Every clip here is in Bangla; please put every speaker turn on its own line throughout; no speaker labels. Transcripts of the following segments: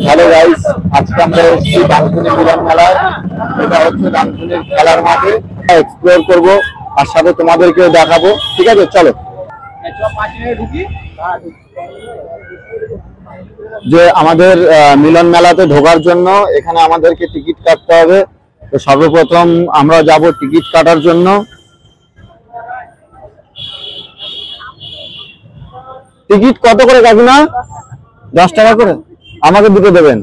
হ্যালো গাইস, আজকে আমরা এসেছি ডানকুনি মিলন মেলায়। এটা হচ্ছে ডানকুনির খেলার মাঠে। এক্সপ্লোর করব আর সাথে তোমাদেরকেও দেখাবো। ঠিক আছে, চলো। যে আমাদের মিলন মেলাতে ঢোকার জন্য এখানে আমাদেরকে টিকিট কাটতে হবে। তো সর্বপ্রথম আমরা যাব টিকিট কাটার জন্য। টিকিট কত করে কাকিমা? 10 টাকা করে। আমাকে দুটো দেবেন।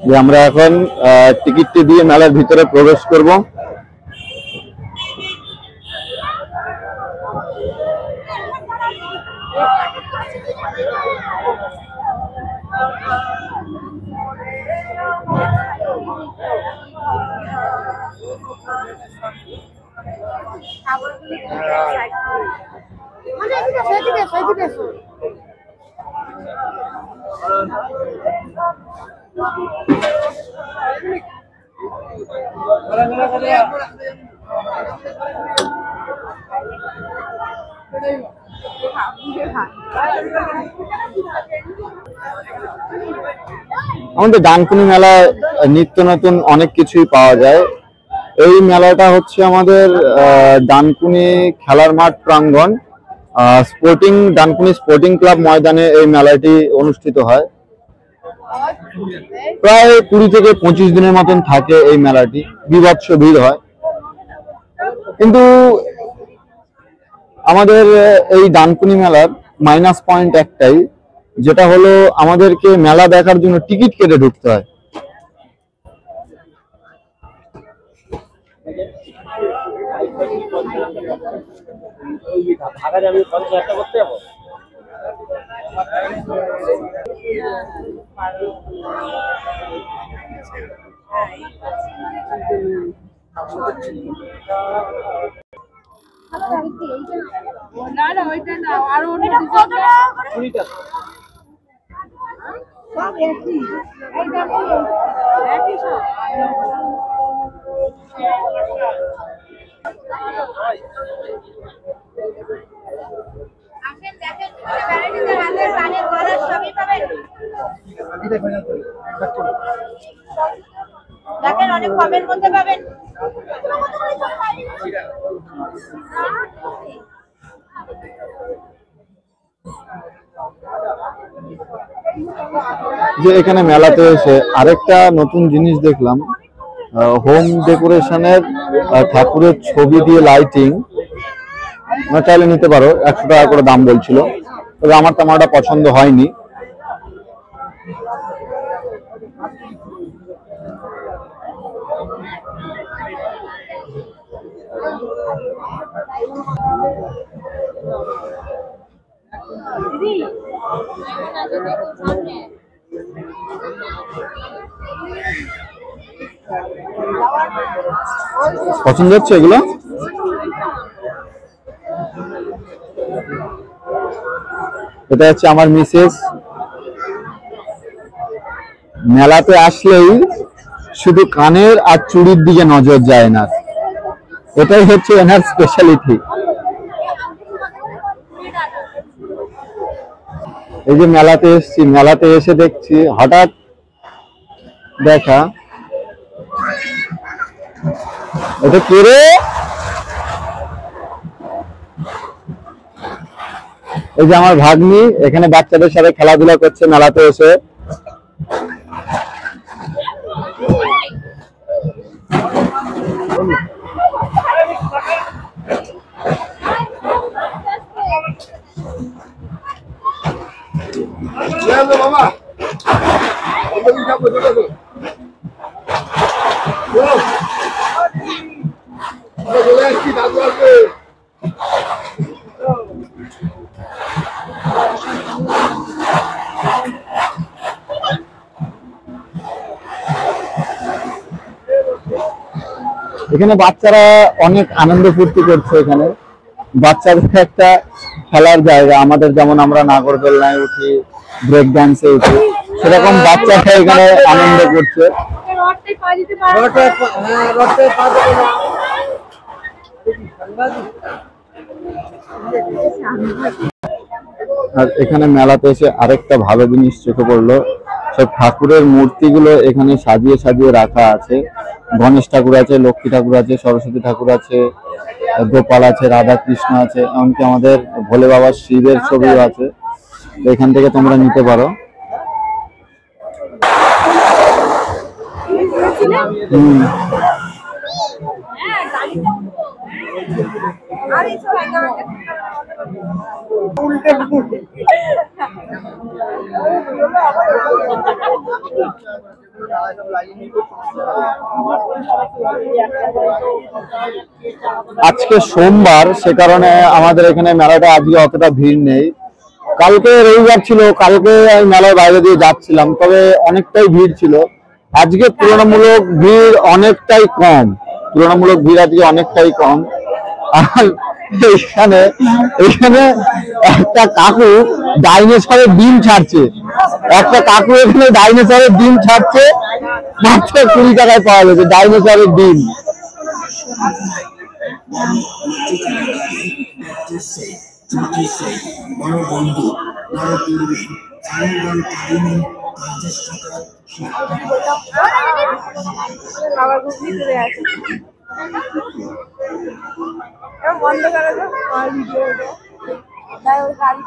যে আমরা এখন টিকিটটি দিয়ে মেলার ভিতরে প্রবেশ করব। আমাদের ডানকুনি মেলায় নিত্য নতুন অনেক কিছুই পাওয়া যায়। এই মেলাটা হচ্ছে আমাদের ডানকুনি খেলার মাঠ প্রাঙ্গণ ডানকুনি স্পোর্টিং ক্লাব ময়দানে এই মেলাটি অনুষ্ঠিত হয়। প্রায় 20 থেকে 25 দিনের মতন থাকে এই মেলাটি। বিভৎস ভিড় হয়, কিন্তু আমাদের এই ডানকুনি মেলার মাইনাস পয়েন্ট একটাই, যেটা হলো আমাদেরকে মেলা দেখার জন্য টিকিট কেটে ঢুকতে হয়।
না না ওইটা না, আরো
দেখেন অনেক কমের মধ্যে পাবেন।
যে এখানে মেলাতে এসে আরেকটা নতুন জিনিস দেখলাম, হোম ডেকোরেশনের ঠাকুরের ছবি দিয়ে লাইটিং। চাইলে নিতে পারো, 100 টাকা করে দাম বলছিল, তবে আমার তেমনটা পছন্দ হয়নি। পছন্দ হচ্ছে এগুলো? এটা হচ্ছে আমার মিসেস। মেলাতে আসলেই শুধু কানের আর চুড়ির দিকে নজর যায় না, এটাই হচ্ছে এনার স্পেশালিটি। এই যে মেলাতে এসেছি, মেলাতে এসে দেখছি হঠাৎ দেখা, এটা কে রে? এই যে আমার ভাগ্নি এখানে বাচ্চাদের সাথে খেলাধুলা করছে মেলাতে এসে। এখানে বাচ্চারা অনেক আনন্দ ফুর্তি করছে। এখানে বাচ্চাদের একটা খেলার জায়গা, আমাদের যেমন আমরা নাগরদোলনায় উঠি, ব্রেক ডান্সে উঠি, সেরকম বাচ্চারা এখানে আনন্দ করছে। আর এখানে মেলাতে এসে আরেকটা ভালো জিনিস চোখে পড়লো, সব ঠাকুরের মূর্তিগুলো এখানে সাজিয়ে সাজিয়ে রাখা আছে। গণেশ ঠাকুর আছে, লক্ষ্মী ঠাকুর আছে, সরস্বতী ঠাকুর আছে, গোপাল আছে, রাধা কৃষ্ণ আছে, এমনকি আমাদের ভোলে বাবার শিবের ছবিও আছে। তো এখান থেকে তোমরা নিতে পারো। আজকে সোমবার, সে কারণে আমাদের এখানে মেলাটা আজকে অতটা ভিড় নেই। কালকে রবিবার ছিল, কালকে আমি মেলার বাইরে দিয়ে যাচ্ছিলাম, তবে অনেকটাই ভিড় ছিল। আজকে তুলনামূলক ভিড় অনেকটাই কম, তুলনামূলক ভিড় আজকে অনেকটাই কম। আর এখানে এখানে একটা কাকু ডাইনোসরের ডিম ছাড়ছে, একটা কাকু এখানে ডাইনোসরের ডিম ছাড়ছে, মাত্র 20 টাকায় পাওয়া যাচ্ছে ডাইনোসরের ডিম।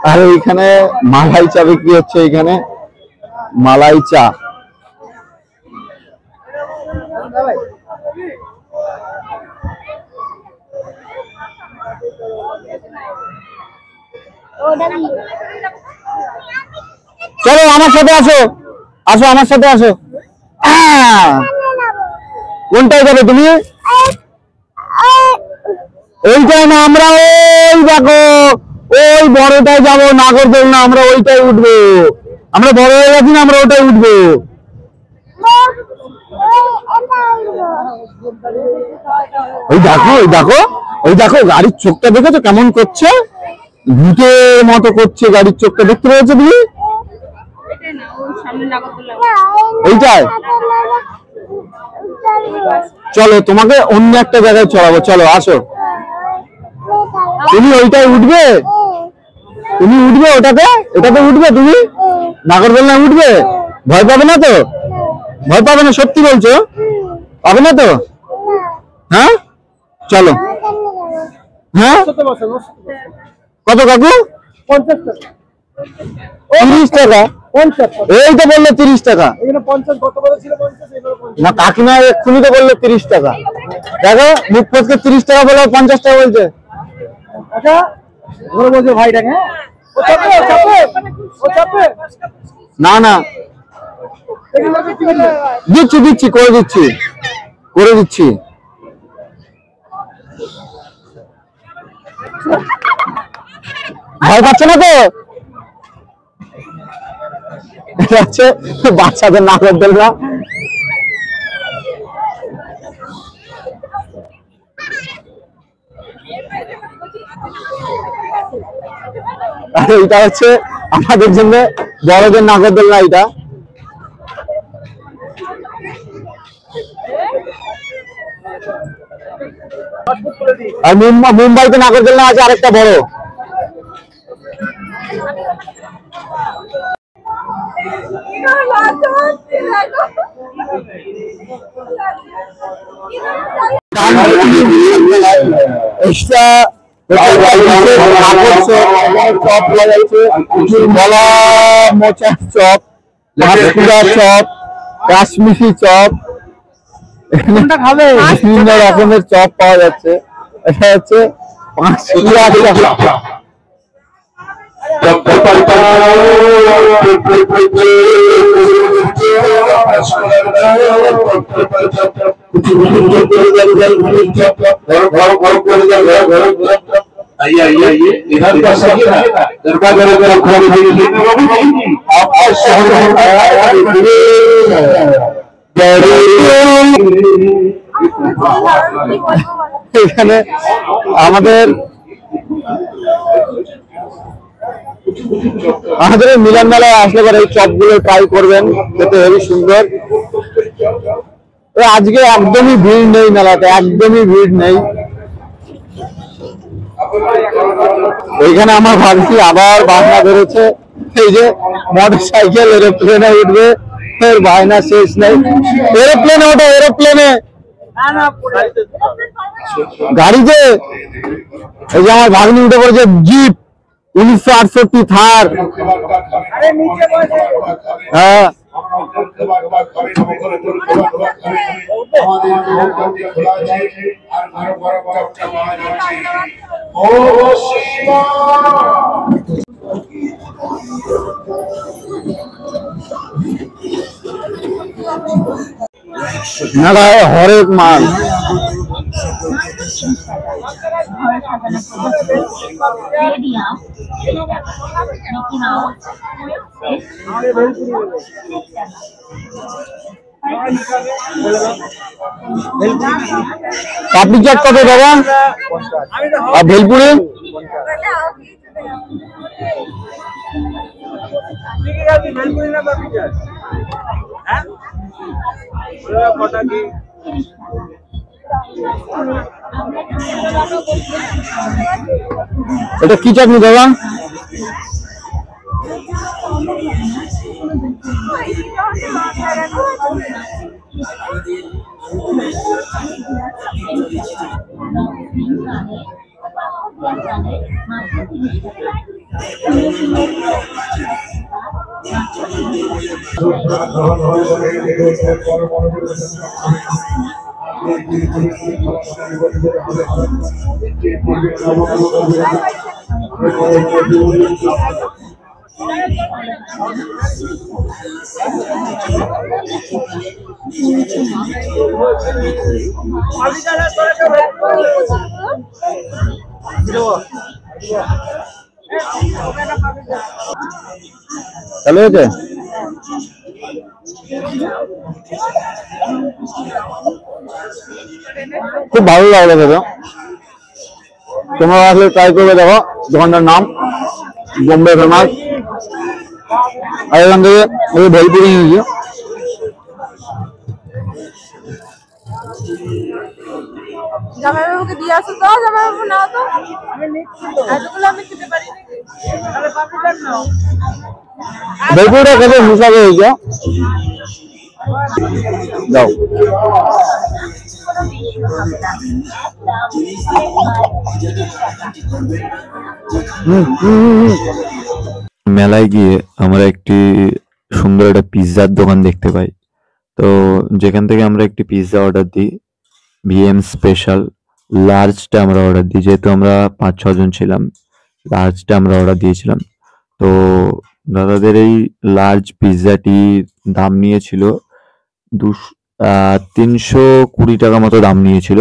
আর এইখানে মালাই চা বিক্রি হচ্ছে, এখানে মালাই চা। চলো আমার সাথে আসো, আসো আমার সাথে আসো। কোনটায় যাবে তুমি? এইটাই না, আমরা ওই দেখো ওই বড়টায় যাবো, নাগরদোলনা, আমরা ওইটাই উঠবো। আমরা বড় হয়ে গেছি না, আমরা ওটাই উঠবো। ওই দেখো ওই দেখো ওই দেখো, গাড়ির চোখটা দেখেছো কেমন করছে, ভূতের মতো করছে গাড়ির চোখটা, দেখতে পেয়েছো তুমি? এইটাই চলো, তোমাকে অন্য একটা জায়গায় চড়াবো, চলো আসো। তুমি ওইটাই উঠবে, তুমি উঠবে ওটাতে, এটাতে উঠবে তুমি? নাগরদোলনায় উঠবে? ভয় পাবে না তো? ভয় পাবে না সত্যি বলছো? পাবে না তো? হ্যাঁ চলো। হ্যাঁ কত কাকু? 30 টাকা। এই তো বললো 30 টাকা না, কাকিমা এক্ষুনি তো বললো 30 টাকা। দেখো মুখ ফসকে 30 টাকা বলে 50 টাকা বলছে। না না, দিচ্ছি দিচ্ছি, করে দিচ্ছি করে দিচ্ছি। ভয় পাচ্ছে না তো? এটা হচ্ছে বাচ্চাদের নাগরদোলনা। আর এটা হচ্ছে আমাদের জন্য বড়দের নাগরদোলনা। এটা আর মুম্বাইতে নাগরদোলনা আছে আরেকটা বড়। চপ, চপ, কাশ্মীরি চপ, বিভিন্ন রকমের চপ পাওয়া যাচ্ছে। এটা হচ্ছে 5 টাকা।
आइए आइए आइए, इधर का सही है, दरबार दरबार खोल दीजिए। आप
এখানে আমাদের আমাদের এই মিলন মেলায় আসলে পরে এই চপগুলো ট্রাই করবেন, খেতে হেবি সুন্দর। আজকে একদমই ভিড় নেই মেলাতে, একদমই ভিড় নেই। ওইখানে আমার ভাবছি আবার বায়না ধরেছে, এই যে মোটর সাইকেল এরোপ্লেনে উঠবে, এর বায়না শেষ নেই। এরোপ্লেনে ওঠো, এরোপ্লেনে, গাড়িতে। এই যে আমার ভাগ্নি উঠে পড়েছে জিপ 1968 থার। হ্যাঁ মেলায় হরেক মাল। পাপড়ি চাট কত দাদা? আর ভেলপুরি? এটা কি চাটনি দাদা? চালু হয়েছে? খুব ভালো লাগলো দাদা, তোমরা আসলে ট্রাই করবে। দেখো দোকানটার নাম বোম্বে ফেমাস। আর এখান থেকে ভেলপুরি নিয়েছি।
জামাইবাবুকে দিয়ে আসো তো, জামাইবাবু নাও তো, এতগুলো আমি খেতে পারি না।
ভেলপুরিটা খেতে মুসাবে হয়েছে। দাও। মেলায় গিয়ে আমরা একটি সুন্দর একটা পিৎজার দোকান দেখতে পাই। তো যেখান থেকে আমরা একটি পিৎজা অর্ডার দিই, ভিএম স্পেশাল লার্জটা আমরা অর্ডার দিই। যেহেতু আমরা 5-6 জন ছিলাম, লার্জটা আমরা অর্ডার দিয়েছিলাম। তো দাদাদের এই লার্জ পিৎজাটি দাম নিয়েছিল 320 টাকা মতো দাম নিয়েছিল,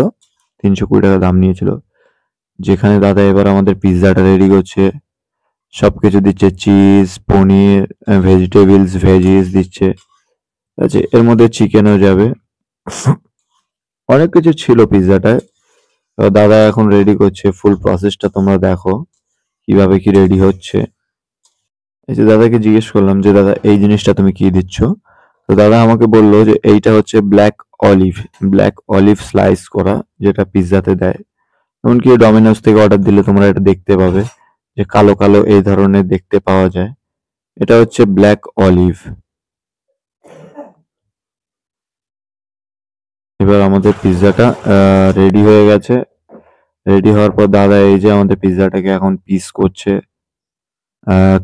320 টাকা দাম নিয়েছিল। যেখানে দাদা এবার আমাদের পিৎজাটা রেডি করছে, সবকিছু দিচ্ছে, চিজ, পনির, ভেজিটেবলস, ভেজিস দিচ্ছে। আছে এর মধ্যে চিকেনও যাবে, অনেক কিছু ছিল পিৎজাটায়। তো দাদা এখন রেডি করছে, ফুল প্রসেসটা তোমরা দেখো কিভাবে কি রেডি হচ্ছে। এই যে দাদাকে জিজ্ঞেস করলাম যে দাদা এই জিনিসটা তুমি কি দিচ্ছ? তো দাদা আমাকে বললো যে এইটা হচ্ছে ব্ল্যাক অলিভ স্লাইস করা, যেটা পিৎজাতে দেয়। এমনকি ডমিনোস থেকে অর্ডার দিলে তোমরা এটা দেখতে পাবে যে কালো কালো এই ধরনের দেখতে পাওয়া যায়। এটা হচ্ছে ব্ল্যাক অলিভ। এবার আমাদের পিৎজাটা রেডি হয়ে গেছে। রেডি হওয়ার পর দাদা এই যে আমাদের পিৎজাটাকে এখন পিস করছে,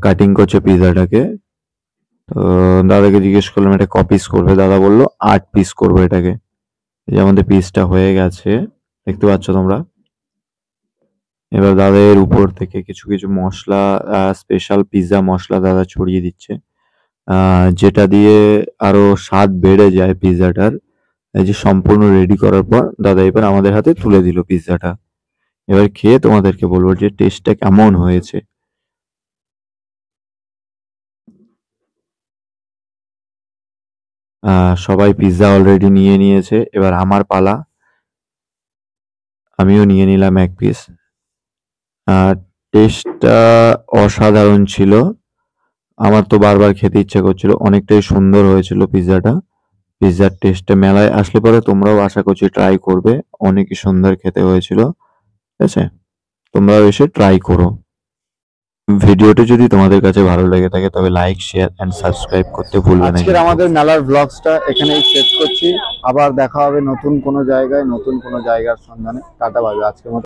কাটিং করছে পিৎজাটাকে। তো দাদাকে জিজ্ঞেস করলাম এটা ক পিস করবে? দাদা বললো 8 পিস করবো এটাকে। এই যে আমাদের পিসটা হয়ে গেছে, দেখতে পাচ্ছ তোমরা। এবার দাদা এর উপর থেকে কিছু কিছু মশলা, স্পেশাল পিৎজা মশলা দাদা ছড়িয়ে দিচ্ছে, যেটা দিয়ে আরো স্বাদ বেড়ে যায় পিৎজাটার। এই যে সম্পূর্ণ রেডি করার পর দাদা এবার আমাদের হাতে তুলে দিল পিৎজাটা। এবার খেয়ে তোমাদেরকে বলবো যে টেস্টটা কেমন হয়েছে। সবাই পিৎজা অলরেডি নিয়ে নিয়েছে, এবার আমার পালা। আমিও নিয়ে নিলাম এক পিস। টেস্টটা অসাধারণ ছিল। আমার তো বারবার খেতে ইচ্ছা করছিল, অনেকটাই সুন্দর হয়েছিল পিৎজাটা। পিৎজার টেস্টটা মেলায় আসলে পরে তোমরাও আশা করছি ট্রাই করবে, অনেকই সুন্দর খেতে হয়েছিল। ঠিক আছে, তোমরাও এসে ট্রাই করো। ভিডিওটি যদি তোমাদের কাছে ভালো লেগে থাকে তবে লাইক, শেয়ার এন্ড সাবস্ক্রাইব করতে ভুলবে না। আজকের আমাদের মেলার ব্লগসটা এখানেই শেষ করছি। আবার দেখা হবে নতুন কোনো জায়গায়, নতুন কোনো জায়গার সন্ধানে। Tata, bye bye. আজকের মতো